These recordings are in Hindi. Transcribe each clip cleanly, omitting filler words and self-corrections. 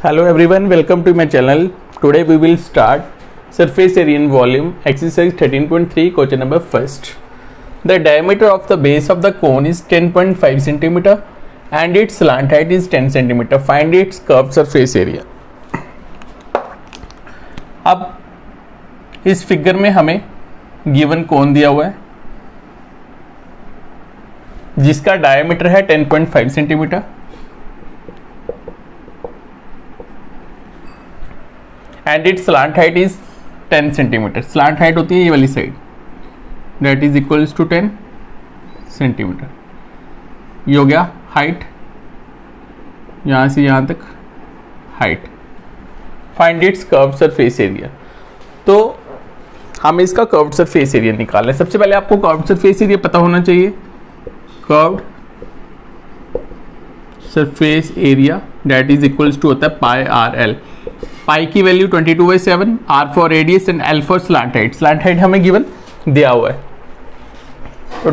Hello everyone, welcome to my channel. Today we will start surface area and volume exercise 13.3 question number first. The diameter of the base of the cone is 10.5 cm and its slant height is 10 cm. Find its curved surface area. अब इस फिगर में हमें गिवन कोन दिया हुआ है जिसका डायमीटर है 10.5 centimetre and its slant height is 10 centimetre. Slant height होती है ये वाली side, that is equals to 10 centimetre. ये हो गया हाइट, यहां से यहां तक height. Find its curved surface area. तो हमें इसका कर्व्ड सरफेस एरिया निकालना है. सबसे पहले आपको कर्व्ड सरफेस एरिया पता होना चाहिए. Curved surface area that is equals to होता है पाई आर एल. पाई की value 22/7, r for radius and l for slant height. Slant height हमें गिवन दिया हुआ है. तो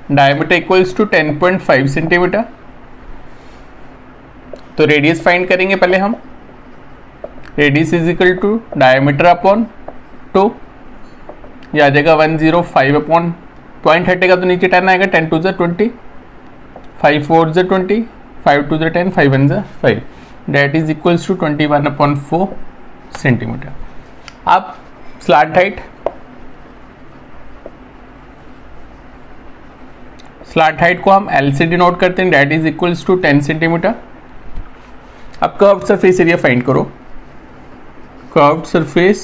डायमीटर इक्वल्स टू 10.5 सेंटीमीटर. तो रेडियस फाइंड करेंगे पहले हम. Radius is equal to diameter upon 2. यह आ जाएगा 105 अपॉन पॉइंट हटेगा तो नीचे 10 आएगा. 10 2 20, 5 4 20, 5 2 10, 5 1 5. That is equals to 21/4 centimetre. अब स्लांट हाइट. स्लांट हाइट को हम एल से डिनोट करते हैं. That is equals to 10 centimetre. अब कर्व्ड सरफेस एरिया फाइंड करो. Curved surface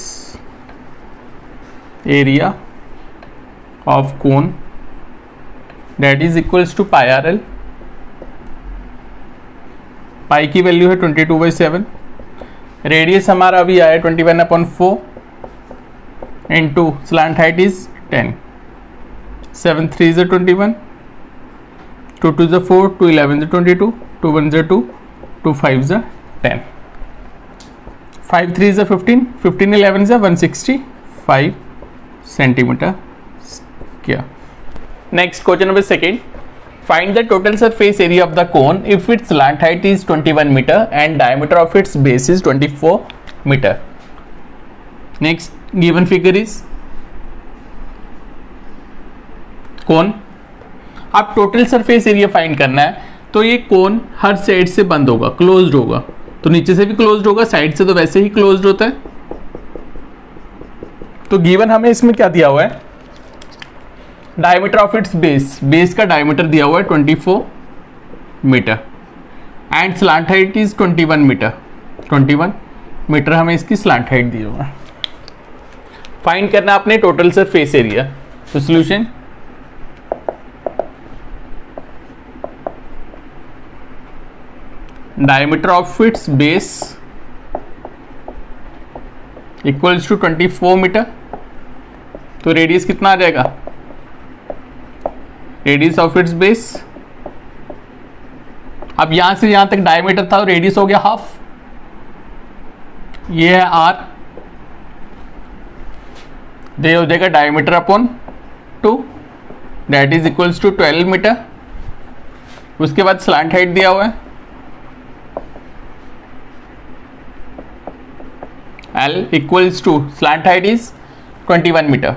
area of cone that is equals to pi R L. Pi की वैल्यू है 22/7. रेडियस हमारा अभी आया 21/4 into slant height is 10. 7 3 21, 2 2 4, 2 11 22, 2 1 2, 2 5 10, 5 3 15, 15 11 165 centimetre square. Next question number second. Find the total surface area of the cone if its slant height is 21 meter and diameter of its base is 24 meter. Next given figure is cone. अब टोटल सरफेस एरिया फाइंड करना है. तो ये कोन हर साइड से बंद होगा, क्लोज्ड होगा. तो नीचे से भी क्लोज्ड होगा, साइड से तो वैसे ही क्लोज्ड होता है. तो गिवन हमें इसमें क्या दिया हुआ है. Diameter of its base. Base का डायमीटर दिया हुआ है 24 metre and slant height is 21 metre. 21 metre हमें इसकी स्लांट हाइट दी हुआ है. फाइंड करना अपने टोटल सरफेस एरिया. तो solution diameter of its base equals to 24 metre. तो रेडियस कितना आ जाएगा. Radius of its base. अब यहां से यहां तक डायमीटर था, रेडियस हो गया हाफ. ये है आर. दे हो जाएगा diameter upon 2 that is equals to 12 metre. उसके बाद स्लांट हाइट दिया हुआ है L equals to slant height is 21 metre.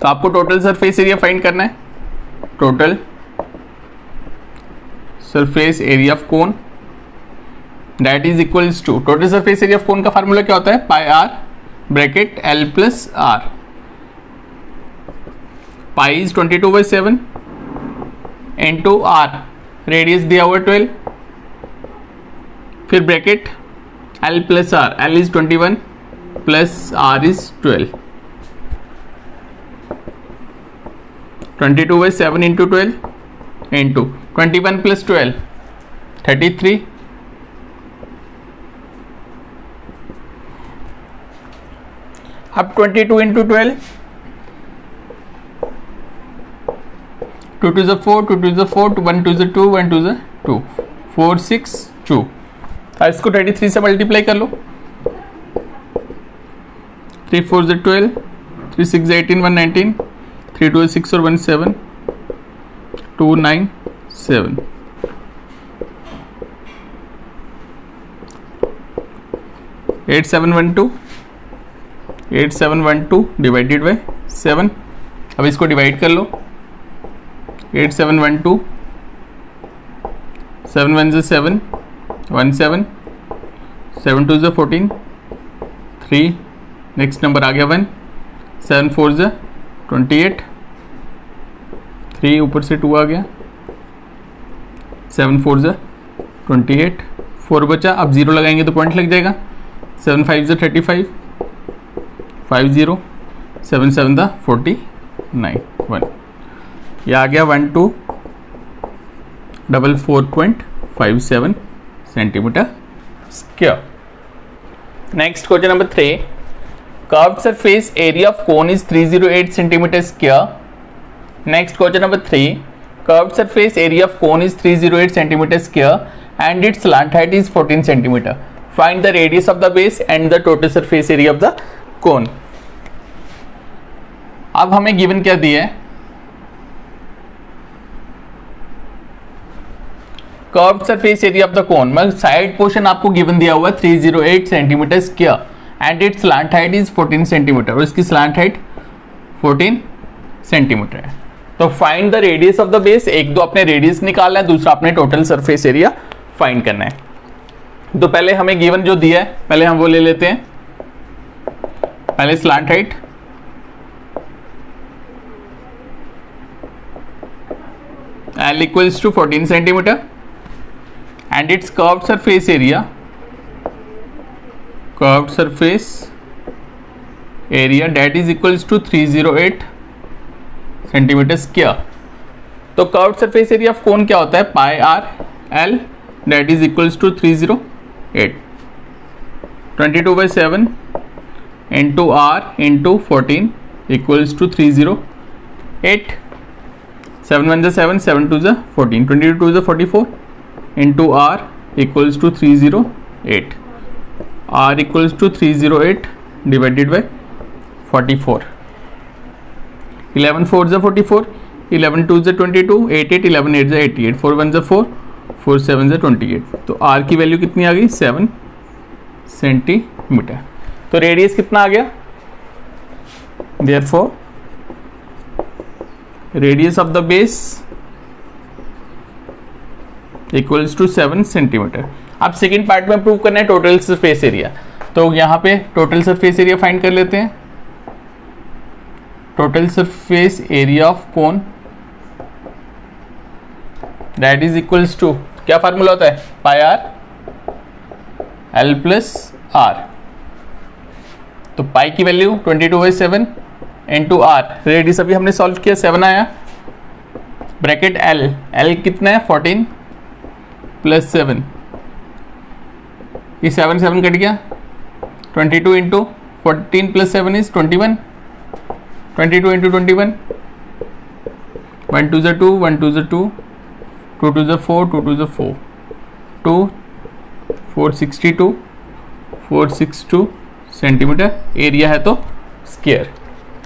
तो आपको टोटल सरफेस एरिया फाइंड करना है. Total surface area of cone that is equals to. Total surface area of cone का फार्मूला क्या होता है. Pi R bracket L plus R. Pi is 22/7 into R. Radius दिया हुआ 12. फिर bracket L plus r. L is 21 plus r is 12. 22/7 into 12 into 21 plus 12 33. अब 22 इंटू 12, 2 2 4, 2 2 4, 1 2 2, 1 2 2, 4 6 2. अब इसको 33 से मल्टीप्लाई कर लो. 3 4 12, 3 6 18, 119, 3 2 6 और 1 7, 2 9 7 8712 डिवाइडेड बाई 7। अब इसको डिवाइड कर लो, 8712 7 1 ज़ा 7 1 7 7 2 ज़ा 14 3 नेक्स्ट नंबर आ गया 1 7 4 ज़ा 28 3 ऊपर से 2 आ गया 7 4 ज़ा 28 4 बचा। अब 0 लगाएंगे तो पॉइंट लग जाएगा 7 5 ज़ा 35 5 0 7 7 ज़ा 49 1 ये आ गया 1244.57 centimetre square. Next question number 3, curved surface area of cone is 308 centimetre square. Next question number 3, curved surface area of cone is 308 centimetre square and it's slant height is 14 centimetre. Find the radius of the base and the total surface area of the cone. अब हमें गिवन क्या दिया है, curved surface area of the cone, मतलब साइड पोर्शन आपको गिवन दिया हुआ है 308 centimetre square and it's slant height is 14 centimetre और इसकी स्लैंट हाइट 14 सेंटीमीटर है। तो find the radius of the base, एक दो अपने रेडियस निकालना है, दूसरा अपने टोटल सरफेस एरिया फाइंड करना है। तो पहले हमें गिवन जो दिया है पहले हम वो ले लेते हैं। पहले slant height L equals to 14 centimeter and its curved surface area that is equals to 308 centimetre square. तो curved surface area of cone क्या होता है, pi are L that is equals to 308 22/7 into r into 14 equals to 308 7 1 7 7 2 14 22 2 44 into r equals to 308 r equals to 308 divided by 44 11 4 44 11 2 22 8 8 11 8 88 4 1 4 4 7 28। तो r की वैल्यू कितनी आ गई 7 सेंटीमीटर। तो रेडियस कितना आ गया, therefore radius of the base equals to 7 centimetre. अब सेकेंड पार्ट में प्रूव करना है टोटल सरफेस एरिया। तो यहाँ पे टोटल सरफेस एरिया फाइंड कर लेते हैं। Total surface area of cone that is equals to, क्या फार्मूला होता है, pi are l plus r. तो पाई की वैल्यू 22/7 इंटू आर, रेडियस अभी हमने सॉल्व किया 7 आया, ब्रैकेट एल, एल कितना है 14 प्लस 7, ये 7 7 कट गया, 22 into 14 plus 7 is 21, 22 into 21, 1 2 2 1 2 2 2 2 4 2 2 4 2 462 462 centimetre area है तो square.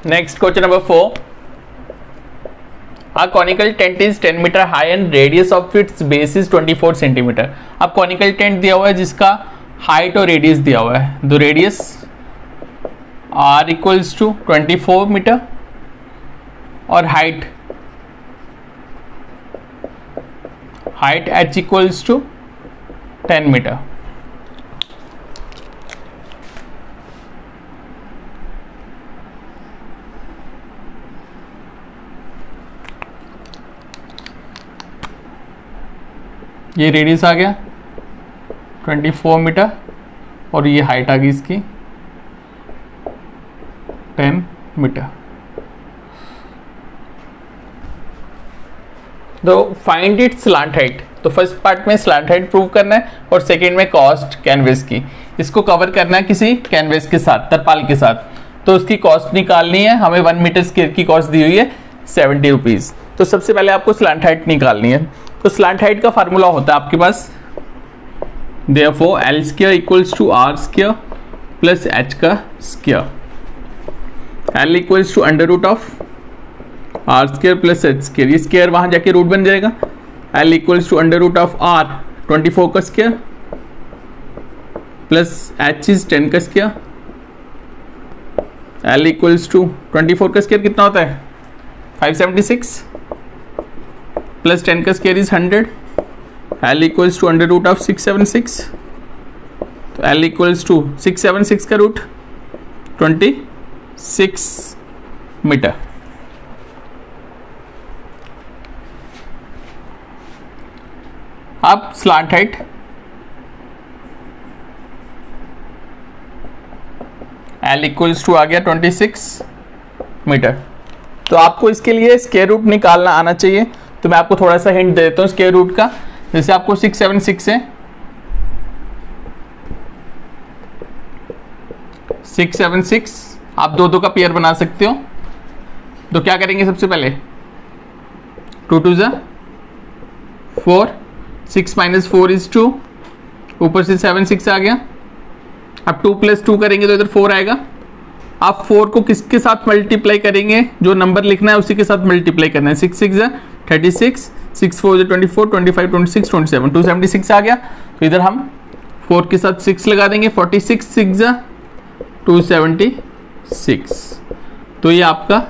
Next question number 4, A conical tent is 10 metre high and radius of its base is 24 centimetre. अब कॉनिकल टेंट दिया हुआ है जिसका हाइट और रेडियस दिया हुआ है। तो radius r equals to 24 metre और height h equals to 10 metre. ये रेडियस आ गया 24 मीटर और ये हाइट आ गई इसकी 10 मीटर। तो फाइंड इट स्लैंट हाइट। तो फर्स्ट पार्ट में स्लैंट हाइट प्रूव करना है और सेकेंड में कॉस्ट कैनवेस की। इसको कवर करना है किसी कैनवेस के साथ, तरपाल के साथ। तो उसकी कॉस्ट निकालनी है हमें। 1 मीटर स्क्वायर की कॉस्ट दी हुई है 70 रुपीज़। तो सबसे पहले आपको स्लैंट हाइट निकालनी है। तो स्लैंट हाइट का फार्मूला होता है आपके पास, therefore L square equals to R square plus H का square. L equals to under root of are square plus H square. ये स्क्वायर वहां जाके रूट बन जाएगा L equals to under root of R 24 का स्क्वायर प्लस H इज 10 का स्क्वायर। L इक्वल्स टू 24 का स्क्वायर कितना होता है 576 प्लस 10 का square is 100। L equals to under root of 676, तो L इक्वल्स टू 676 का रूट 26 मीटर। अब slant height L equals to आ गया 26 मीटर। तो आपको इसके लिए स्क्वायर रूट निकालना आना चाहिए, तो मैं आपको थोड़ा सा हिंट दे देता हूँ स्क्वायर रूट का। जैसे आपको 676 है, 676 आप दो का पेयर बना सकते हो। तो क्या करेंगे सबसे पहले 2 2 जा 4, 6 माइनस 4 इज 2, ऊपर से 7 6 आ गया। अब 2 प्लस 2 करेंगे तो इधर 4 आएगा। आप 4 को किसके साथ मल्टीप्लाई करेंगे, जो नंबर लिखना है उसी के साथ मल्टीप्लाई करना है। 6 6 जा 36, 6 4 जा 24, 25 26 27, 276 आ गया। तो इधर हम 4 के साथ 6 लगा देंगे, 46 6 जा 276। तो ये आपका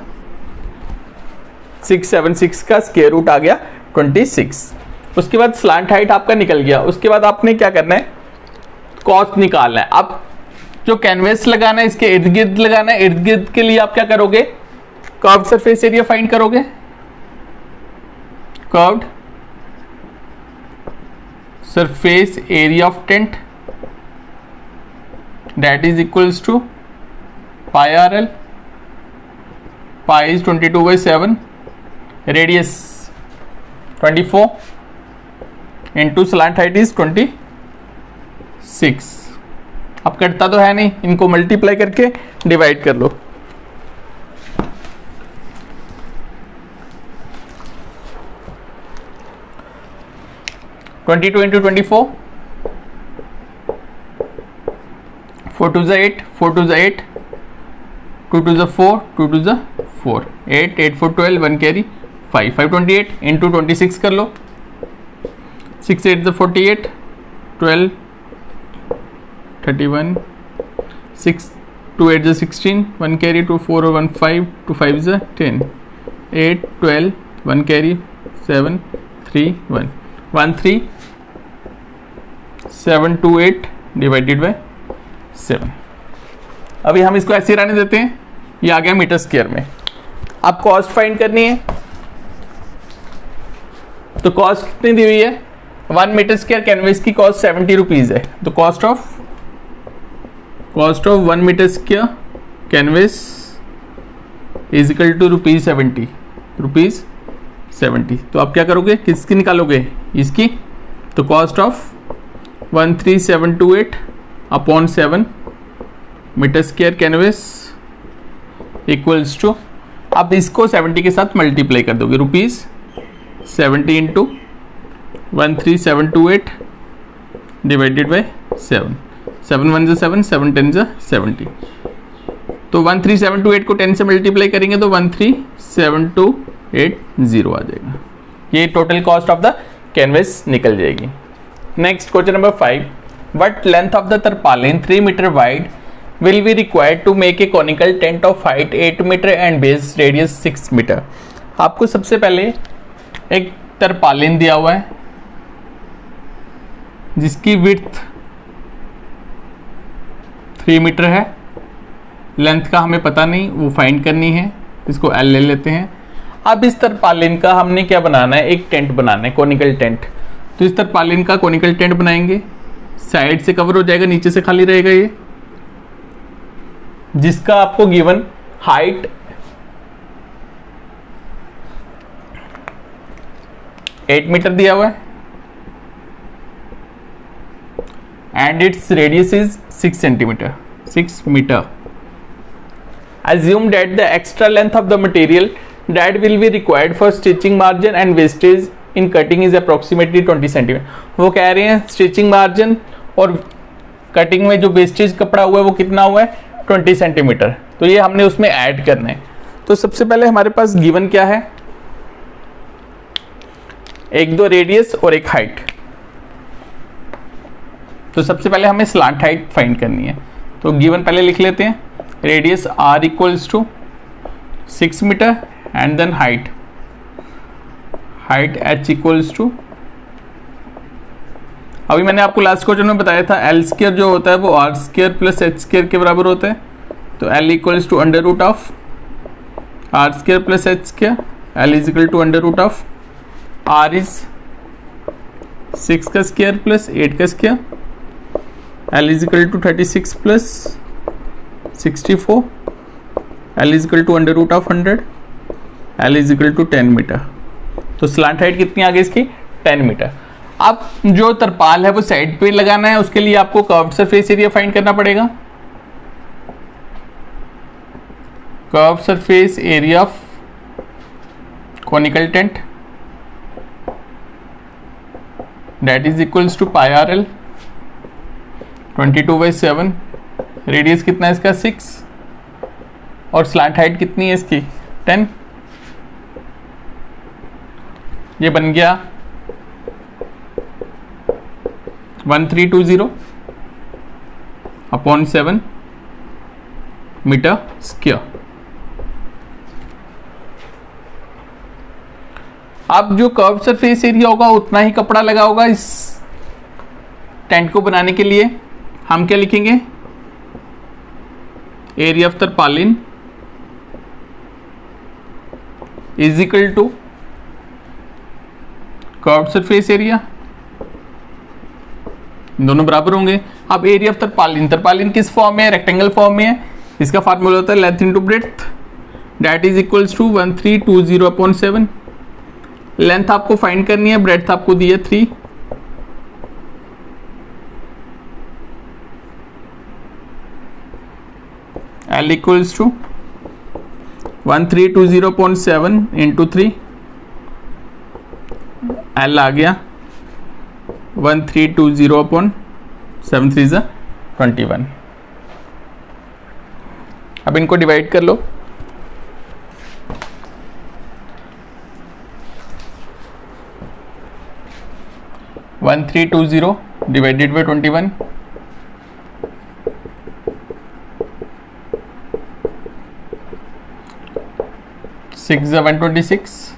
676 का स्क्वायर रूट आ गया 26। उसके बाद स्लांट हाइट आपका निकल गया। उसके बाद आपने क्या करना है, कॉस्ट निकालना है। अब जो कैनवेस लगाना है इसके इर्द गिर्द लगाना है। इर्द गिर्द के लिए आप क्या करोगे, कर्व्ड सरफेस एरिया फाइंड करोगे। Curved surface area of tent that is equals to pi RL, pi is 22/7, radius 24 into slant height is 26। अब कटता तो है नहीं, इनको मल्टीप्लाई करके डिवाइड कर लो। ट्वेंटी 24, 4 2 8, 4 2 8, 2 2 4, 2 2 4, 8 8 4 12, 1 कैरी 5 5 28 इंटू 26 कर लो। 6 8 48, 12 31, 6 2 8 16, 1 कैरी 2 4 1 5, 2 5 10, 8 12, 1 कैरी 7 3 1 1 3 7 2 8 डिवाइडेड बाय 7। अभी हम इसको ऐसे रहने देते हैं, ये आ गया मीटर स्क्वायर में। अब कॉस्ट फाइंड करनी है, तो कॉस्ट कितनी दी हुई है, 1 मीटर स्क्वायर कैनवेस की कॉस्ट 70 रुपीज है। तो cost of 1 metre square canvas is equal to rupees 70। तो आप क्या करोगे, किसकी निकालोगे, इसकी। तो cost of 13728 upon 7 metre square canvas equals to, अब इसको 70 के साथ मल्टीप्लाई कर दोगे, रुपीज 70 इंटू 13728 डिवाइडेड बाय 7, 7 1 7, 7 10 70। तो 13728 को 10 से मल्टीप्लाई करेंगे तो 13728 आ जाएगा। ये total cost of the canvass निकल जाएगी। Next question number 5, what length of the tarpaulin 3 meter wide will be required to make a conical tent of height 8 meter and base radius 6 meter। आपको सबसे पहले एक तरपालिन दिया हुआ है जिसकी विड्थ 3 मीटर है, लेंथ का हमें पता नहीं, वो फाइंड करनी है, इसको L ले लेते हैं। अब इस तरपालिन का हमने क्या बनाना है, एक टेंट बनाना है, कोनिकल टेंट। तो इस तरपालिन का कोनिकल टेंट बनाएंगे, साइड से कवर हो जाएगा, नीचे से खाली रहेगा ये, जिसका आपको गिवन हाइट 8 मीटर दिया हुआ है and its radius is 6 centimetre, 6 metre. Assume that the extra length of the material that will be required for stitching margin and wastage in cutting is approximately 20 centimetre. वो कह रहे हैं स्टिचिंग मार्जिन और कटिंग में जो वेस्टेज कपड़ा हुआ है वो कितना हुआ है, 20 सेंटीमीटर। तो ये हमने उसमें ऐड करना है। तो सबसे पहले हमारे पास गिवन क्या है, एक दो रेडियस और एक हाइट। तो सबसे पहले हमें स्लांट हाइट फाइंड करनी है, तो गिवन पहले लिख लेते हैं, radius r equals to 6 metre and then height h equals to, अभी मैंने आपको लास्ट क्वेश्चन में बताया था एल स्क्वायर जो होता है वो r square plus H square के बराबर होता है। तो l equals to under root of are square plus H square, l is equal to under root of r is 6 का स्क्वायर प्लस 8 का square, l is equal to 36 plus 64, l is equal to under root of 100, l is equal to 10 metre. तो स्लांट हाइट कितनी आ गई इसकी, 10 मीटर। अब जो तरपाल है वो साइड पे लगाना है, उसके लिए आपको कर्व्ड सरफेस एरिया फाइंड करना पड़ेगा। Curved surface area of conical tent that is equals to pi are l, 22/7, radius कितना है इसका 6, और स्लांट हाइट कितनी है इसकी 10। ये बन गया 1320 अपॉन 7 मीटर स्क्वायर। अब जो कर्व सरफेस एरिया होगा उतना ही कपड़ा लगा होगा इस टेंट को बनाने के लिए। हम क्या लिखेंगे, area of tarpaulin is equal to curve surface area, दोनों बराबर होंगे। अब एरिया ऑफ तरपालिन, तरपालिन किस फॉर्म में है, रेक्टेंगल फॉर्म में है, इसका फार्मूला होता है length into breadth that is equals to 1320 upon 7। Length आपको फाइंड करनी है, ब्रेड्थ आपको दी है 3, L equals to 1320 upon 7 into 3, L आ गया 1320 अपॉन 7 3 = 21। अब इनको डिवाइड कर लो, one 1320 divided by 21, six 126,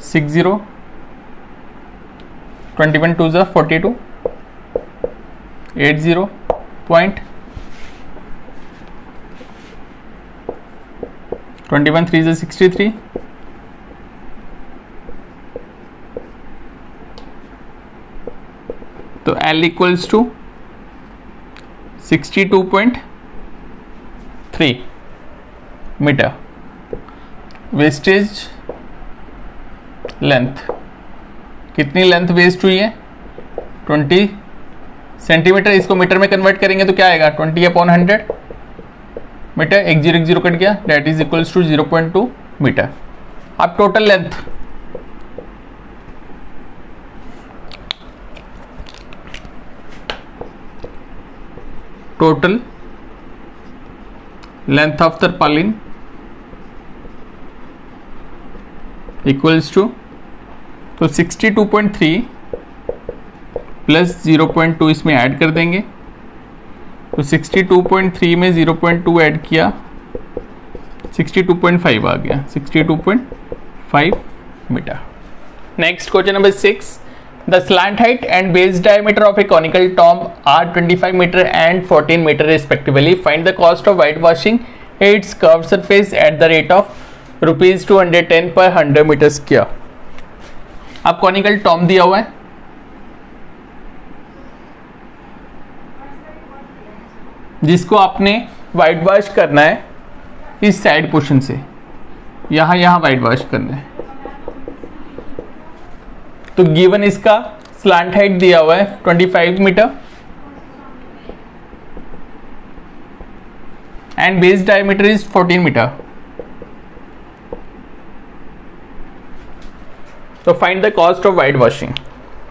60, 21 2 = 42, 80 point, 21 3 = 63, तो L equals to 62.3 metre. Wastage length, कितनी लेंथ वेस्ट हुई है 20 सेंटीमीटर। इसको मीटर में कन्वर्ट करेंगे तो क्या आएगा 20/100 मीटर, एक 0 0 कट गया, that is equals to 0.2 metre. अब total length, total length of tarpaulin equals to, तो 62.3 प्लस 0.2 इसमें ऐड कर देंगे, तो 62.3 में 0.2 ऐड किया 62.5 आ गया, 62.5 metre. Next question number 6, the slant height and base diameter of a conical tomb are 25 metre and 14 metre respectively. Find the cost of white washing its curve surface at the rate of ₹210 per 100 metre square. अब कॉनिकल टॉम दिया हुआ है, जिसको आपने वाइट वॉश करना है इस साइड पोर्शन से, यहां वाइट वॉश करना है। तो गिवन इसका स्लैंट हाइट दिया हुआ है 25 metre and base diameter is 14 metre. तो find the cost of white washing,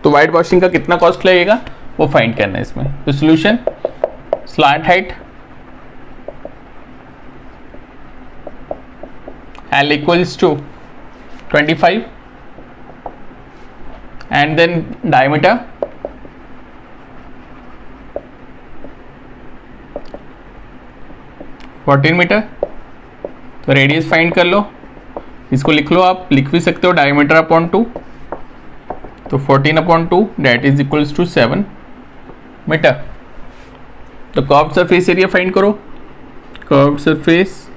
तो वाइट वॉशिंग का कितना कॉस्ट लगेगा वो फाइंड करना है इसमें। तो solution, slant height L equals to 25 and then diameter 14 metre. तो रेडियस फाइंड कर लो, इसको लिख लो, आप लिख भी सकते हो डायमीटर अपॉन 2, तो 14 upon 2 that is equals to 7 metre. तो कर्व्ड सरफेस एरिया फाइंड करो, curved surface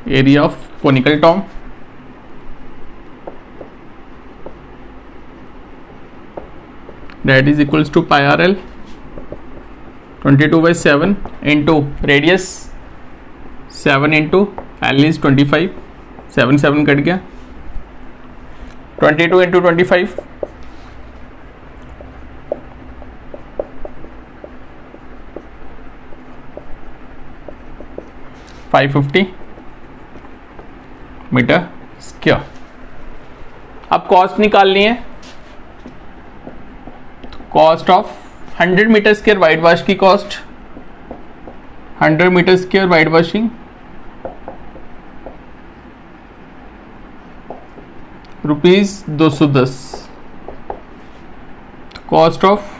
area of conical tomb that is equals to pi r l 22/7 into radius 7 into l is 25, 7 cut गया, 22 into 25 550 मीटर स्क्वायर। अब कॉस्ट निकालनी है, cost of 100 metre square white wash की cost, 100 metre square white washing ₹210। Cost of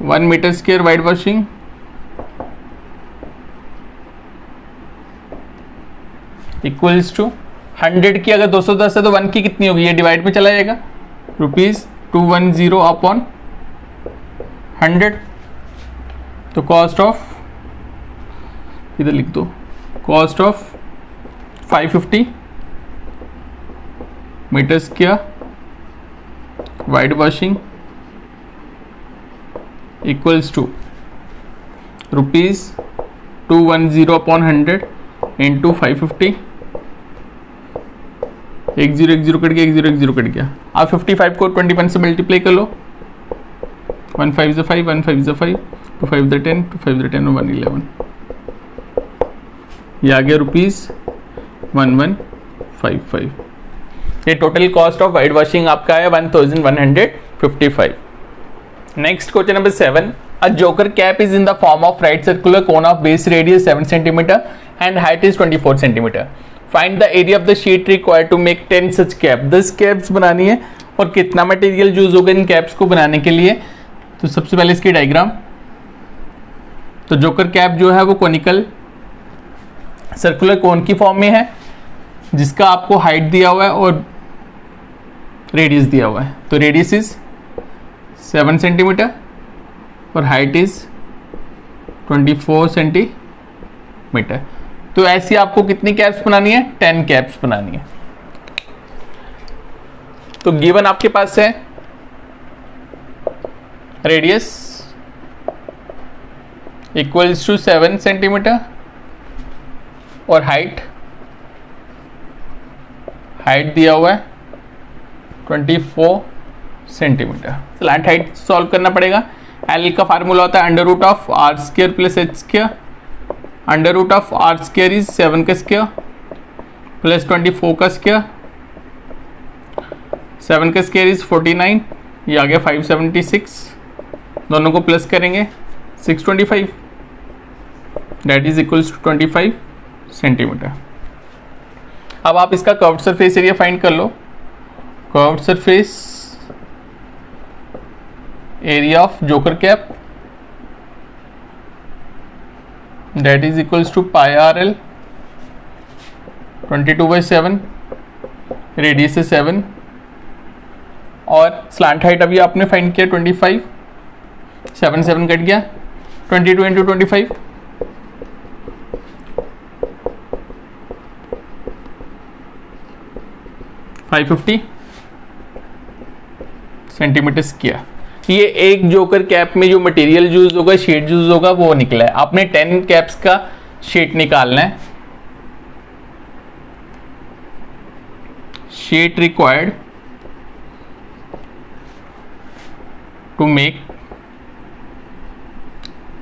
1 metre square white washing equals to 100 की अगर 210 है तो 1 की कितनी होगी, ये डिवाइड में चला जाएगा, ₹210 अपॉन 100। तो कॉस्ट ऑफ, इधर लिख दो, cost of 550 metre square white washing equals to ₹210 upon 100 into 550, 1 0 1 0 cut गया, 1 0 1 0 कट गया। आप 55 को 21 से मल्टीप्लाई कर लो, 1 5 is 5, 1 5 is 5, 2 5 is 10, 2 5 is 10 और 1 11, ये आ गया ₹1155। ये total cost of white washing आपका है 1155। Next question number 7, a joker cap is in the form of right circular cone of base radius 7 centimetre and height is 24 centimetre. Find the area of the sheet required to make 10 such cap. 10 caps बनानी है और कितना मटेरियल यूज होगा इन कैप्स को बनाने के लिए। तो सबसे पहले इसकी डायग्राम, तो जोकर कैप जो है वो कोनिकल सर्कुलर कोन की फॉर्म में है, जिसका आपको हाइट दिया हुआ है और रेडियस दिया हुआ है। तो रेडियस इज 7 सेंटीमीटर और हाइट इज 24 सेंटीमीटर। तो ऐसी आपको कितनी कैप्स बनानी है, 10 कैप्स बनानी है। तो गिवन आपके पास है रेडियस इक्वल्स टू 7 सेंटीमीटर और हाइट दिया हुआ है 24 सेंटीमीटर। स्लैंट हाइट सॉल्व करना पड़ेगा। एल का फार्मूला होता है √r² plus h²। √r² is 7 का स्क्वायर प्लस 24 का स्क्वायर, 7 का स्क्वायर इज 49, ये आ गया 576, दोनों को प्लस करेंगे 625, that is equals to 25 centimetre. अब आप इसका कर्व्ड सरफेस एरिया फाइंड कर लो। Curved surface area of joker cap that is equals to pi r l 22/7, radius है 7 और स्लैंट हाइट अभी आपने फाइंड किया 25, 7 कट गया, 22 इंटू 25 550 सेंटीमीटर स्क्वायर। ये एक जोकर कैप में जो मटेरियल यूज होगा, शीट यूज होगा, वो निकला है। आपने 10 कैप्स का शीट निकालना है। Sheet required to make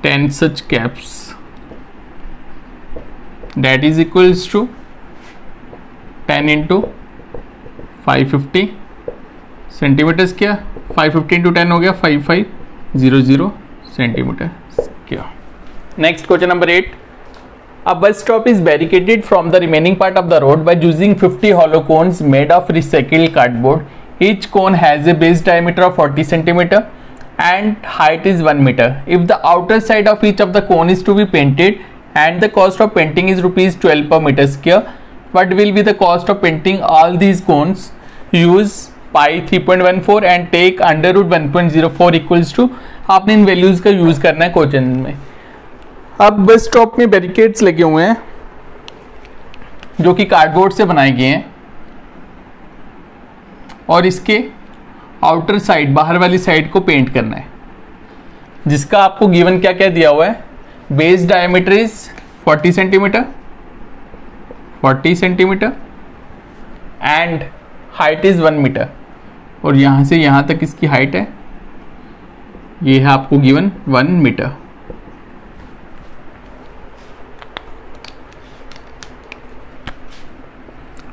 10 such caps, that is equals to 10 into 550 centimetre square. 550 into 10 हो गया 5500 centimetre square. Next question number 8, A bus stop is barricaded from the remaining part of the road by using 50 hollow cones made of recycled cardboard. Each cone has a base diameter of 40 cm and height is 1 meter. If the outer side of each of the cone is to be painted and the cost of painting is rupees 12 per meter square, what will be the cost of painting all these cones? Use pi 3.14 and take under root 1.04 equals to, आपने इन वैल्यूज का यूज करना है क्वेश्चन में। अब बस स्टॉप में बैरिकेड्स लगे हुए हैं जो कि कार्डबोर्ड से बनाए गए हैं और इसके आउटर साइड, बाहर वाली साइड को पेंट करना है, जिसका आपको गिवन क्या क्या दिया हुआ है। Base diameter is 40 centimetre and height is 1 metre, और यहां से यहां तक इसकी हाइट है, ये है आपको given 1 metre.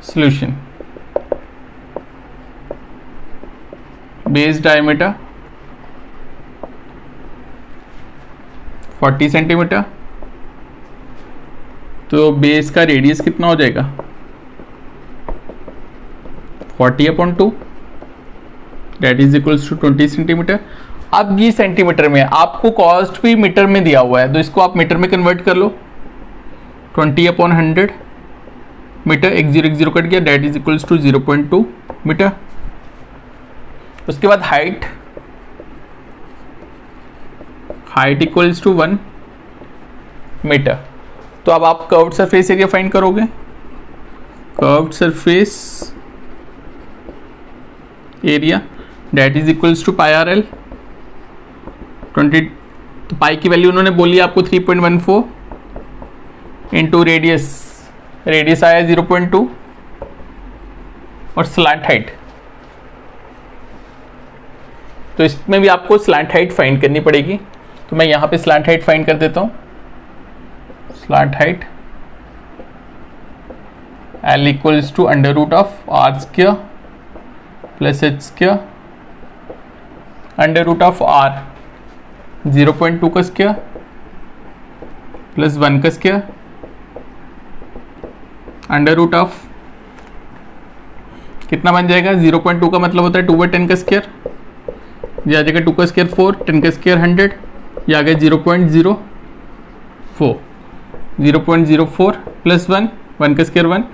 Solution, base diameter 40 centimetre, तो बेस का रेडियस कितना हो जाएगा 40/2, that is equals to 20 centimetre. अब ये सेंटीमीटर में, आपको कॉस्ट भी मीटर में दिया हुआ है तो इसको आप मीटर में कन्वर्ट कर लो। 20/100 मीटर, एक जीरो कट गया, that is equals to 0.2 metre. उसके बाद हाइट इक्वल्स टू 1 मीटर। तो अब आप कर्व्ड सरफेस एरिया फाइंड करोगे। Curved surface area that is equals to pi are l 20, तो पाई की वैल्यू उन्होंने बोली आपको 3.14 इंटू रेडियस आया 0.2 और स्लैंट हाइट, तो इसमें भी आपको स्लैंट हाइट फाइंड करनी पड़ेगी। तो मैं यहां पे स्लैंट हाइट फाइंड कर देता हूं। Slant height L equals to under root of are square plus H square, under root of r 0.2 का स्क्वायर प्लस 1 का स्क्वायर, अंडर रूट ऑफ कितना बन जाएगा 0.2 का मतलब होता है 2/10 का स्क्वायर, ये आ जाएगा 2 का स्क्वायर 4, 10 का स्क्वायर 100, ये आ गया 0.04 प्लस 1 का स्क्वायर 1,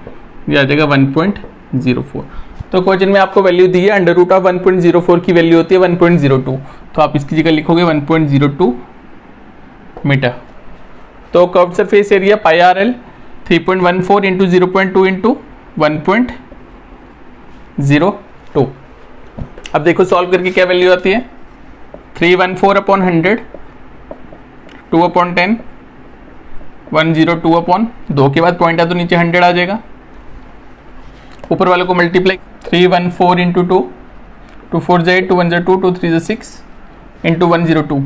ये आ जाएगा 1.04। तो क्वेश्चन में आपको वैल्यू दी है, अंडर रूट ऑफ 1.04 की वैल्यू होती है 1.02, तो आप इसकी जगह लिखोगे 1.02 मीटर। तो curved surface area pi R L 3.14 into 0.2 into 1.02। अब देखो सॉल्व करके क्या वैल्यू आती है, 314/100, 2/10, 102/2 के बाद पॉइंट है तो नीचे 100 आ जाएगा, ऊपर वाले को multiply 314 into 2, 2 4 8, 2 1 2, 2 3 6 into 102,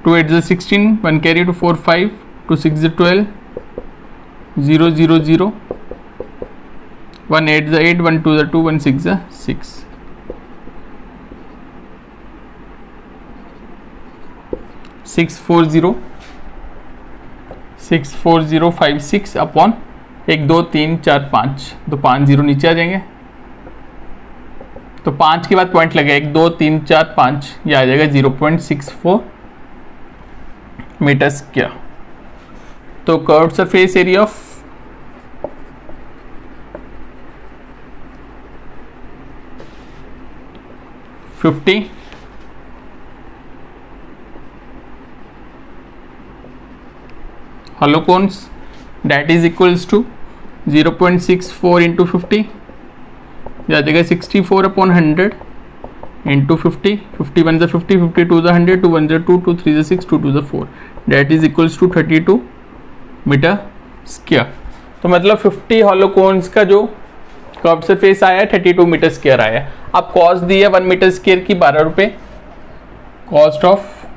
2 8 16, 1 carry 2 4 5, 2 6 12, 0 0 0, 1 8 8, 1 2 2, 1 6 6, 64056 upon 1 2 3 4 5, तो 5 0 नीचे आ जाएंगे, तो 5 के बाद पॉइंट लगेगा 1 2 3 4 5, ये आ जाएगा 0.64 मीटर स्क्वायर। तो curved surface area of hollow cones that is equals to 0.64 into 50, आ जाएगा 64/100 into 50, 51 × 50, 52 × 100, 2 1 2, 2 3 6, 2 2 4, that is equals to 32 metre square. तो मतलब 50 हॉलो कोन्स का जो कर्व्ड सरफेस आया है 32 मीटर स्क्वायर आया है। अब कॉस्ट दी है 1 मीटर स्क्वायर की 12 रुपए, cost of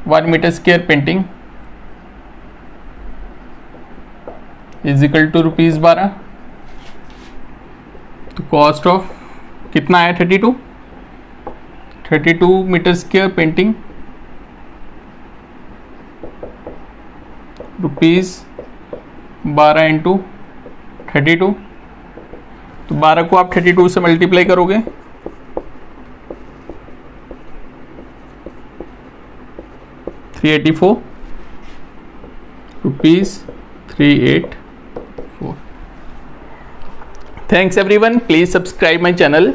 1 metre square painting is equal to ₹12। तो कॉस्ट ऑफ कितना आया 32 metre square painting rupees 12 into 32, तो 12 को आप 32 से मल्टीप्लाई करोगे ₹384 384. Thanks everyone. Please subscribe my channel.